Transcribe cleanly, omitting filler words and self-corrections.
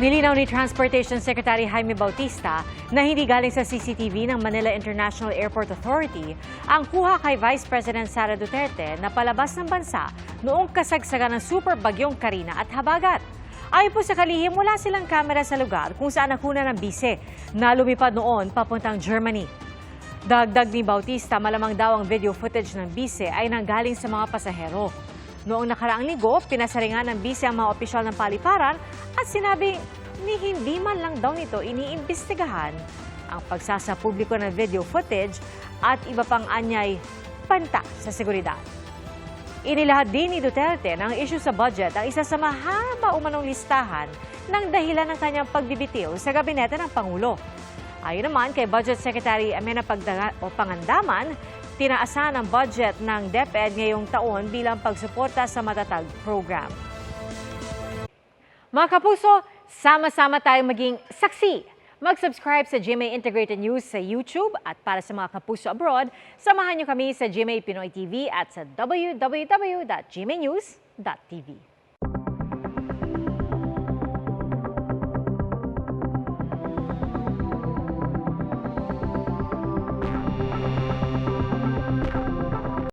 Nilinaw ni Transportation Secretary Jaime Bautista na hindi galing sa CCTV ng Manila International Airport Authority ang kuha kay Vice President Sara Duterte na palabas ng bansa noong kasagsagan ng super bagyong Karina at Habagat. Ayon po sa kalihim, wala silang kamera sa lugar kung saan nakuna ng bise na lumipad noon papuntang Germany. Dagdag ni Bautista, malamang daw ang video footage ng bise ay nanggaling sa mga pasahero. Noong nakaraang linggo, pinasaringan ng bise ang mga opisyal ng paliparan at sinabing ni hindi man lang daw nito iniimbestigahan ang pagsasapubliko ng video footage at iba pang anyay panta sa seguridad. Inilahad din ni Duterte na ang issue sa budget ang isa sa mahaba umanong listahan ng dahilan ng kanyang pagbibitiw sa gabinete ng Pangulo. Ayon naman kay Budget Secretary Amenah Pangandaman, tinaasan ang budget ng DepEd ngayong taon bilang pagsuporta sa matatag program. Mga kapuso, sama-sama tayong maging saksi. Mag-subscribe sa GMA Integrated News sa YouTube at para sa mga kapuso abroad, samahan niyo kami sa GMA Pinoy TV at sa www.gmanews.tv.